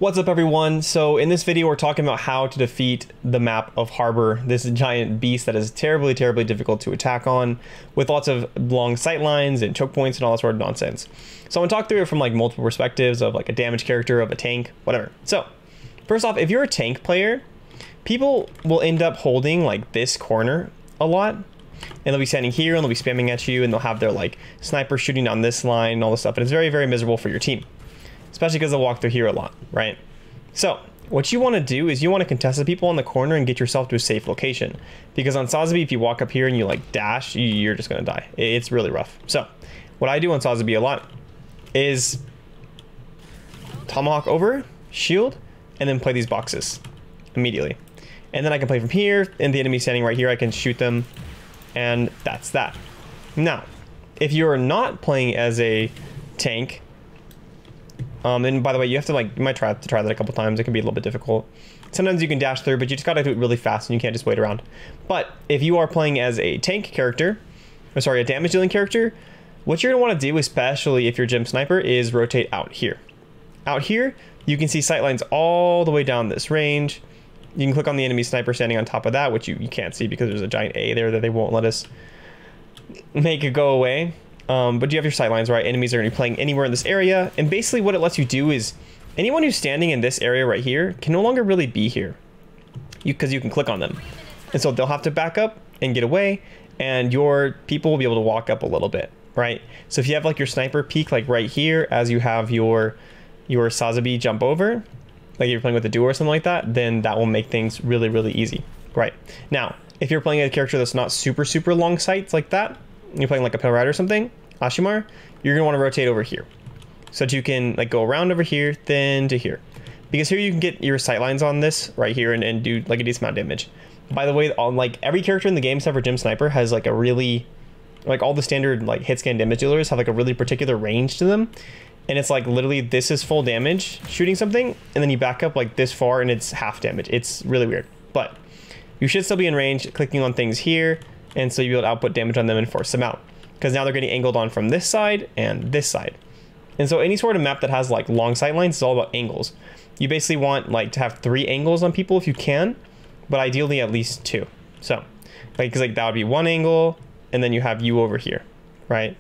What's up everyone? So in this video we're talking about how to defeat the map of Harbor, this giant beast that is terribly difficult to attack on, with lots of long sight lines and choke points and all that sort of nonsense. So I'm gonna talk through it from like multiple perspectives of like a damage character, of a tank, whatever. So first off, if you're a tank player, people will end up holding like this corner a lot, and they'll be standing here and they'll be spamming at you, and they'll have their like sniper shooting down this line and all this stuff, and it's very miserable for your team. Especially because they'll walk through here a lot, right? So what you want to do is you want to contest the people on the corner and get yourself to a safe location. Because on Sazabi, if you walk up here and you like dash, you're just going to die. It's really rough. So what I do on Sazabi a lot is tomahawk over, shield, and then play these boxes immediately. And then I can play from here, and the enemy standing right here, I can shoot them, and that's that. Now, if you're not playing as a tank, and by the way, you have to like, you might have to try that a couple times. It can be a little bit difficult. Sometimes you can dash through, but you just gotta do it really fast and you can't just wait around. But if you are playing as a tank character, or sorry, a damage dealing character, what you're gonna wanna do, especially if you're gym sniper, is rotate out here. Out here, you can see sight lines all the way down this range. You can click on the enemy sniper standing on top of that, which you can't see because there's a giant A there that they won't let us make it go away. But you have your sight lines, right? Enemies are going to be playing anywhere in this area. And basically what it lets you do is anyone who's standing in this area right here can no longer really be here, because you can click on them. And so they'll have to back up and get away, and your people will be able to walk up a little bit, right? So if you have like your sniper peek like right here as you have your Sazabi jump over, like you're playing with a duo or something like that, then that will make things really easy, right? Now, if you're playing a character that's not super long sights like that, you're playing like a Pale Rider or something, Ashimar, you're gonna want to rotate over here so that you can like go around over here, then to here, because here you can get your sight lines on this right here and do like a decent amount of damage. By the way, on like every character in the game except for Gym Sniper has like a really, like all the standard like hit scan damage dealers have like a really particular range to them, and it's like literally this is full damage shooting something, and then you back up like this far and it's half damage. It's really weird, but you should still be in range clicking on things here, and so you'll be able to output damage on them and force them out, because now they're getting angled on from this side and this side. And so any sort of map that has like long sight lines is all about angles. You basically want like to have 3 angles on people if you can, but ideally at least 2. So like, because like that would be 1 angle, and then you have you over here, right?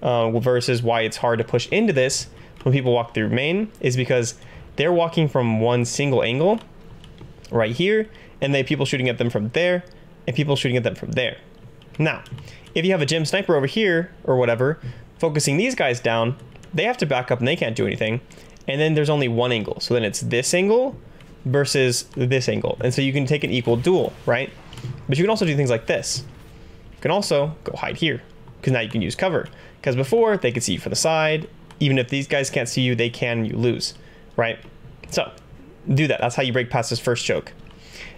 Versus why it's hard to push into this when people walk through main is because they're walking from one single angle right here, and they have people shooting at them from there and people shooting at them from there. Now, if you have a gym sniper over here or whatever, focusing these guys down, they have to back up and they can't do anything. And then there's only 1 angle. So then it's this angle versus this angle. And so you can take an equal duel, right? But you can also do things like this. You can also go hide here, because now you can use cover. Because before, they could see you from the side. Even if these guys can't see you, they can, you lose, right? So do that. That's how you break past this first choke.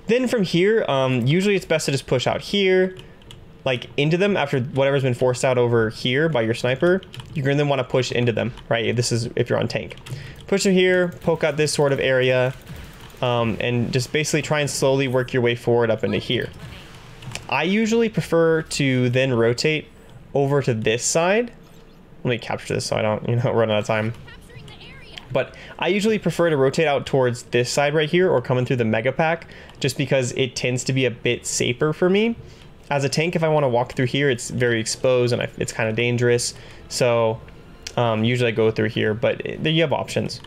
Then from here, usually it's best to just push out here, like into them after whatever's been forced out over here by your sniper. You're gonna then want to push into them, right? This is if you're on tank. Push them here, poke out this sort of area, and just basically try and slowly work your way forward up into here. I usually prefer to then rotate over to this side. Let me capture this so I don't, run out of time. But I usually prefer to rotate out towards this side right here, or coming through the mega pack, just because it tends to be a bit safer for me. As a tank, if I want to walk through here, it's very exposed and it's kind of dangerous. So usually I go through here, but there you have options.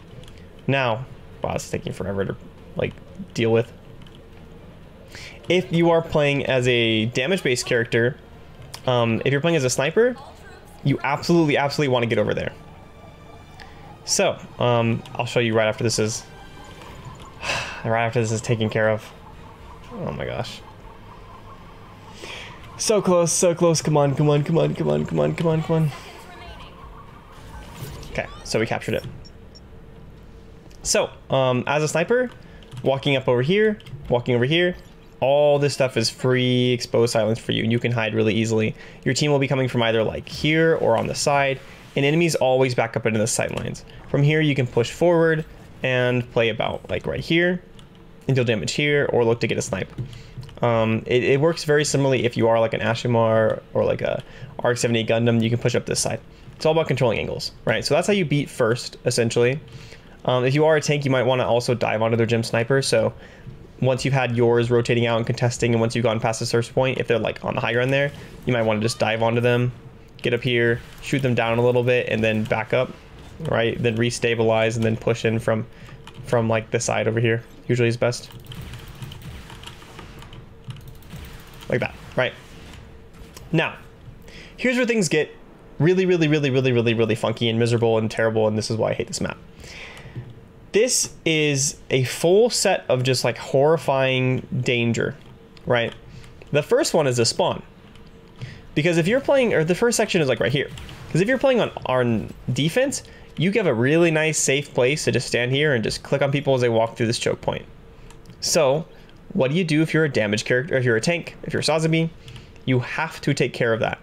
Now, wow, it's taking forever to like deal with. If you are playing as a damage-based character, if you're playing as a sniper, you absolutely want to get over there. So I'll show you right after this is taken care of. Oh my gosh. So close, come on. Okay, so we captured it. So, as a sniper, walking up over here, walking over here, all this stuff is free exposed silence for you, and you can hide really easily. Your team will be coming from either like here or on the side, and enemies always back up into the sight lines. From here, you can push forward and play about like right here, and deal damage here, or look to get a snipe. It works very similarly if you are like an Ashimar or like a RX-78 Gundam. You can push up this side. It's all about controlling angles, right? So that's how you beat first, essentially. If you are a tank, you might want to also dive onto their gym sniper. So once you've had yours rotating out and contesting, and once you've gone past the search point, if they're like on the high ground there, you might want to just dive onto them, get up here, shoot them down a little bit, and then back up, right? Then restabilize and then push in from like the side over here. Usually is best. Like that, right? Now, here's where things get really funky and miserable and terrible, and this is why I hate this map. This is a full set of just like horrifying danger, right? The first one is the spawn. Because if you're playing, or the first section is like right here. Because if you're playing on defense, you have a really nice safe place to just stand here and just click on people as they walk through this choke point. So what do you do if you're a damage character, if you're a tank, if you're Sazabi? You have to take care of that.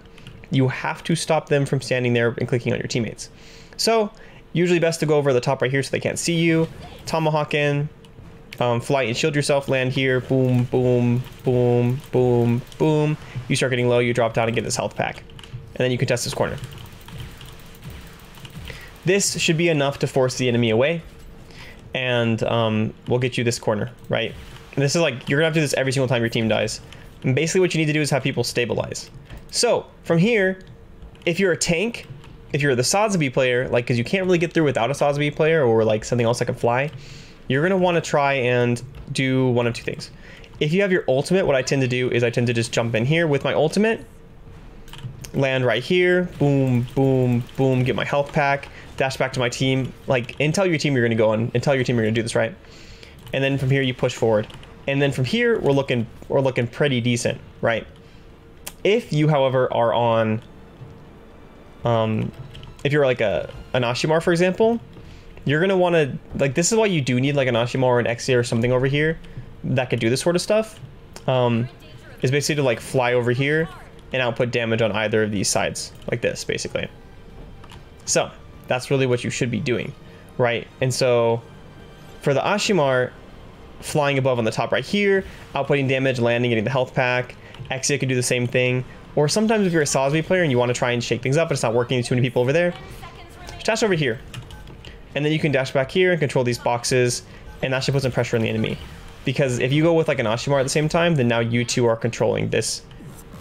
You have to stop them from standing there and clicking on your teammates. So usually best to go over the top right here so they can't see you. Tomahawk in, flight and shield yourself, land here, boom, boom, boom, boom, boom. You start getting low, you drop down and get this health pack. And then you contest this corner. This should be enough to force the enemy away. And we'll get you this corner, right? And this is like, you're gonna have to do this every single time your team dies. And basically what you need to do is have people stabilize. So from here, if you're a tank, if you're the Sazabi player, like, because you can't really get through without a Sazabi player or like something else that can fly, you're going to want to try and do one of two things. If you have your ultimate, what I tend to do is I tend to just jump in here with my ultimate, land right here, boom, boom, boom, get my health pack, dash back to my team, like, and tell your team you're going to go on, and tell your team you're going to do this, right? And then from here you push forward. And then from here we're looking pretty decent, right? If you, however, are on if you're like an Ashimar, for example, you're gonna want to, like, this is why you do need like an Ashimar or an Exia or something over here that could do this sort of stuff, is basically to like fly over here and output damage on either of these sides, like this, basically. So that's really what you should be doing, right? And so for the Ashimar, flying above on the top right here, outputting damage, landing, getting the health pack. Exia could do the same thing. Or sometimes if you're a Sazabi player and you want to try and shake things up, but it's not working, too many people over there, just dash over here. And then you can dash back here and control these boxes, and that should put some pressure on the enemy. Because if you go with like an Ashimar at the same time, then now you two are controlling this.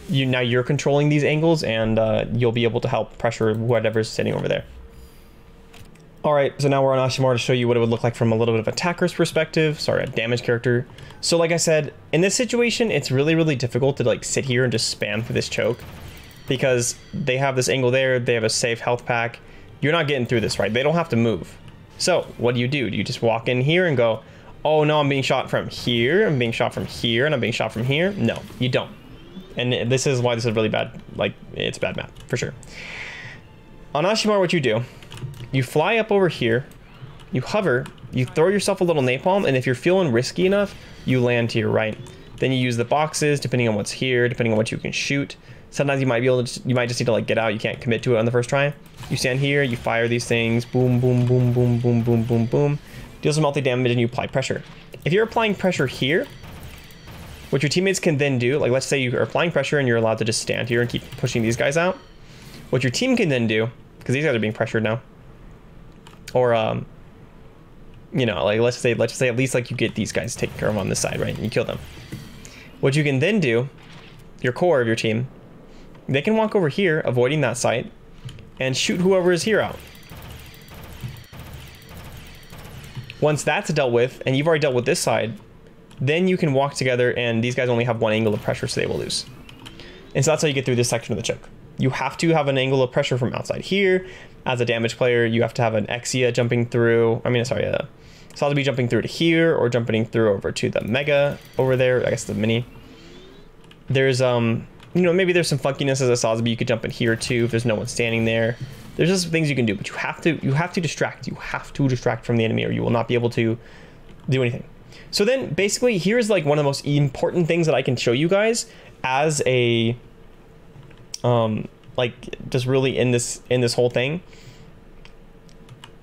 Now you're controlling these angles, and you'll be able to help pressure whatever's sitting over there. Alright, so now we're on Ashimar to show you what it would look like from a little bit of attacker's perspective. Sorry, a damage character. So like I said, in this situation, it's really difficult to like sit here and just spam for this choke. Because they have this angle there, they have a safe health pack. You're not getting through this, right? They don't have to move. So what do? Do you just walk in here and go, oh no, I'm being shot from here, I'm being shot from here, and I'm being shot from here? No, you don't. And this is why this is really bad. Like, it's a bad map, for sure. On Ashimar, what you do, you fly up over here, you hover, you throw yourself a little napalm, and if you're feeling risky enough, you land to your right. Then you use the boxes, depending on what's here, depending on what you can shoot. Sometimes you might be able to, you might just need to like get out, you can't commit to it on the first try. You stand here, you fire these things, boom, boom, boom, boom, boom, boom, boom, boom. Deal some multi-damage and you apply pressure. If you're applying pressure here, what your teammates can then do, like let's say you are applying pressure and you're allowed to just stand here and keep pushing these guys out. What your team can then do, because these guys are being pressured now, or you know, like let's just say at least like you get these guys taken care of on this side, right? And you kill them. What you can then do, your core of your team, they can walk over here, avoiding that site, and shoot whoever is here out. Once that's dealt with, and you've already dealt with this side, then you can walk together, and these guys only have one angle of pressure, so they will lose. And so that's how you get through this section of the choke. You have to have an angle of pressure from outside here. As a damage player, you have to have an Exia jumping through, Sazabi jumping through to here, or jumping through over to the Mega over there, I guess the Mini. There's, you know, maybe there's some funkiness as a Sazabi, you could jump in here too if there's no one standing there. There's just things you can do, but you have to distract. You have to distract from the enemy, or you will not be able to do anything. So then basically here's like one of the most important things that I can show you guys as a like just really in this whole thing.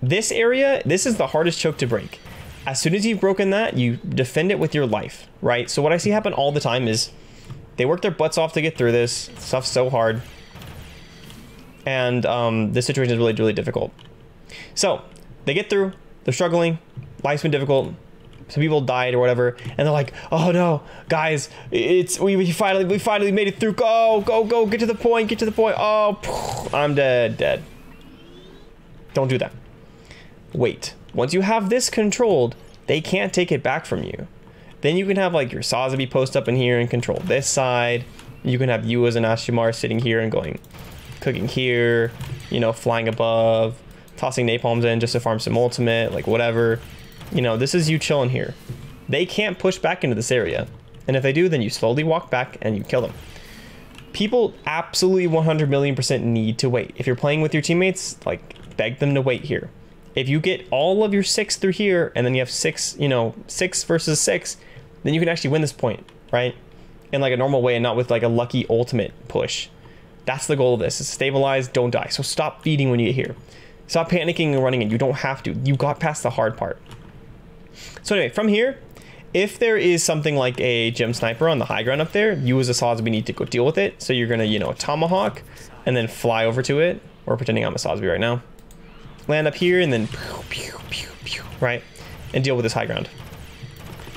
This area, this is the hardest choke to break. As soon as you've broken that, you defend it with your life, right? So what I see happen all the time is they work their butts off to get through this. Stuff's so hard. And this situation is really difficult. So they get through, They're struggling. Life's been difficult. Some people died or whatever, and they're like, "Oh no, guys, we finally made it through. Go, get to the point, get to the point. Oh, I'm dead. Don't do that. Wait. Once you have this controlled, they can't take it back from you. Then you can have like your Sazabi post up in here and control this side. You can have you as an Ashimar sitting here and cooking here, you know, flying above, tossing napalms in just to farm some ultimate, like whatever. You know, this is you chilling here. They can't push back into this area. And if they do, then you slowly walk back and you kill them. People absolutely 100 million% need to wait. If you're playing with your teammates, like, beg them to wait here. If you get all of your 6 through here, and then you have 6, you know, 6 versus 6, then you can actually win this point, right? In like a normal way and not with like a lucky ultimate push. That's the goal of this, is stabilize, don't die. So stop feeding when you get here. Stop panicking and running in. You don't have to. You got past the hard part. So anyway, from here, if there is something like a gem sniper on the high ground up there, you as a Sazabi need to go deal with it. So you're gonna, you know, tomahawk and then fly over to it. We're pretending I'm a Sazabi right now. Land up here and then pew, pew, pew, pew, right? And deal with this high ground.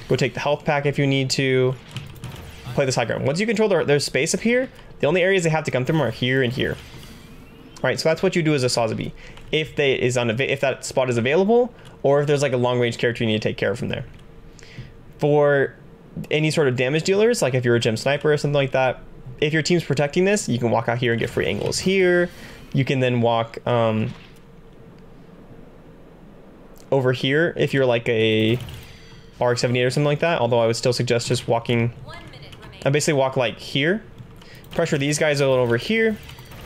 Go take the health pack if you need to. Play this high ground. Once you control their space up here, the only areas they have to come through are here and here. All right, so that's what you do as a Sazabi. If that spot is available, or if there's like a long range character you need to take care of from there. For any sort of damage dealers, like if you're a gem sniper or something like that, if your team's protecting this, you can walk out here and get free angles here. You can then walk over here if you're like a RX-78 or something like that, although I would still suggest just walking. I basically walk like here, pressure these guys a little over here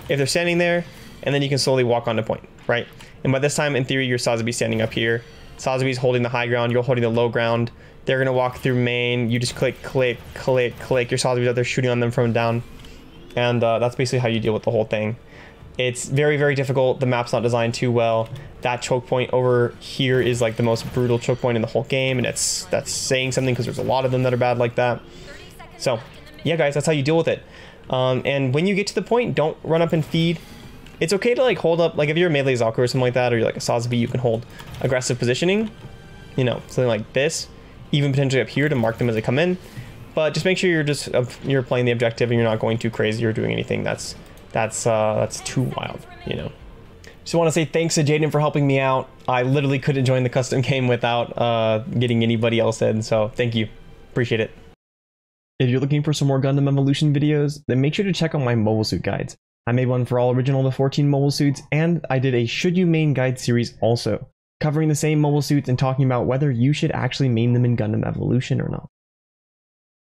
if they're standing there, and then you can slowly walk on to point, right? And by this time, in theory, your Sazabi standing up here. Sazabi's holding the high ground, you're holding the low ground. They're gonna walk through main. You just click, click, click, click. Your Sazabi's out there shooting on them from down. And that's basically how you deal with the whole thing. It's very, very difficult. The map's not designed too well. That choke point over here is like the most brutal choke point in the whole game, and that's saying something because there's a lot of them that are bad like that. So, yeah, guys, that's how you deal with it. And when you get to the point, don't run up and feed. It's okay to like hold up, like if you're a melee Zalko or something like that, or you're like a Sazabi, you can hold aggressive positioning, you know, something like this, even potentially up here to mark them as they come in. But just make sure you're playing the objective and you're not going too crazy or doing anything that's too wild, you know. Just want to say thanks to Jaden for helping me out. I literally couldn't join the custom game without getting anybody else in, so thank you. Appreciate it. If you're looking for some more Gundam Evolution videos, then make sure to check out my mobile suit guides. I made one for all original to 14 mobile suits, and I did a Should You Main Guide series also, covering the same mobile suits and talking about whether you should actually main them in Gundam Evolution or not.